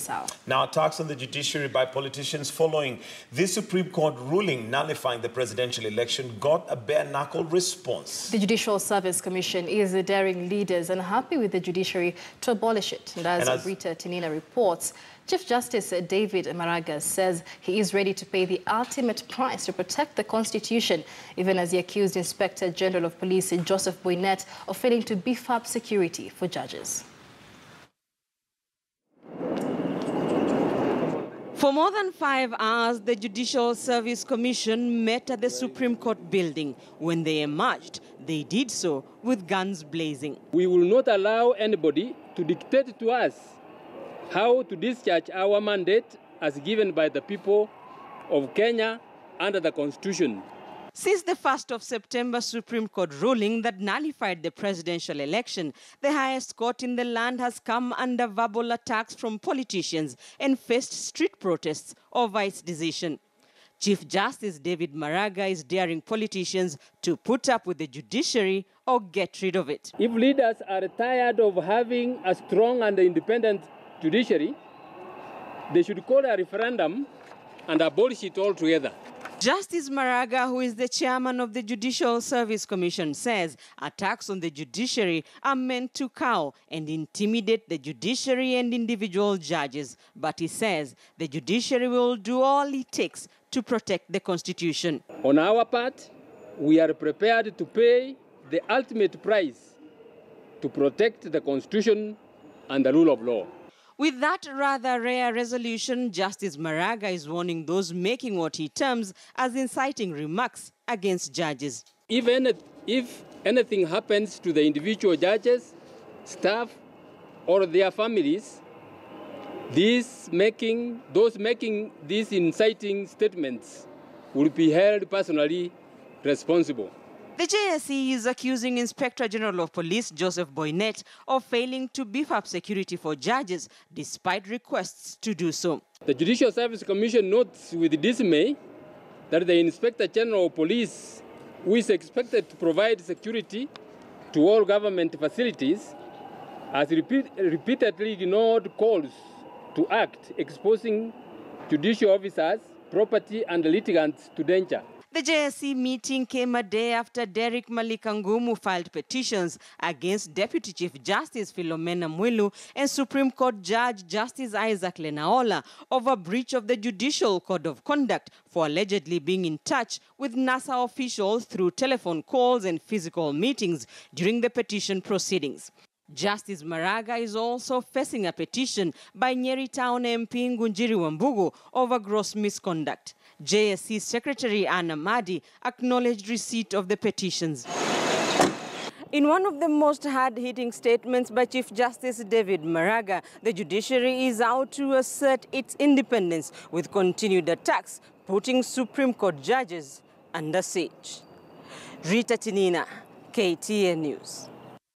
South. Now, attacks on the judiciary by politicians following the Supreme Court ruling nullifying the presidential election got a bare-knuckle response. The Judicial Service Commission is daring leaders unhappy with the judiciary to abolish it. And as Rita Tinina reports, Chief Justice David Maraga says he is ready to pay the ultimate price to protect the Constitution, even as he accused Inspector General of Police Joseph Boynet of failing to beef up security for judges. For more than 5 hours, the Judicial Service Commission met at the Supreme Court building. When they emerged, they did so with guns blazing. We will not allow anybody to dictate to us how to discharge our mandate as given by the people of Kenya under the Constitution. Since the 1st of September Supreme Court ruling that nullified the presidential election, the highest court in the land has come under verbal attacks from politicians and faced street protests over its decision. Chief Justice David Maraga is daring politicians to put up with the judiciary or get rid of it. If leaders are tired of having a strong and independent judiciary, they should call a referendum and abolish it altogether. Justice Maraga, who is the chairman of the Judicial Service Commission, says attacks on the judiciary are meant to cow and intimidate the judiciary and individual judges. But he says the judiciary will do all it takes to protect the Constitution. On our part, we are prepared to pay the ultimate price to protect the Constitution and the rule of law. With that rather rare resolution, Justice Maraga is warning those making what he terms as inciting remarks against judges. Even if anything happens to the individual judges, staff, or their families, those making these inciting statements will be held personally responsible. The JSC is accusing Inspector General of Police Joseph Boynet of failing to beef up security for judges, despite requests to do so. The Judicial Service Commission notes with dismay that the Inspector General of Police, who is expected to provide security to all government facilities, has repeatedly ignored calls to act, exposing judicial officers, property, and litigants to danger. The JSC meeting came a day after Derek Malikangumu filed petitions against Deputy Chief Justice Philomena Mwilu and Supreme Court Judge Justice Isaac Lenaola over breach of the Judicial Code of Conduct for allegedly being in touch with NASA officials through telephone calls and physical meetings during the petition proceedings. Justice Maraga is also facing a petition by Nyeri Town MP Ngunjiri Wambugu over gross misconduct. JSC Secretary Anna Madi acknowledged receipt of the petitions. In one of the most hard-hitting statements by Chief Justice David Maraga, the judiciary is out to assert its independence with continued attacks, putting Supreme Court judges under siege. Rita Tinina, KTN News.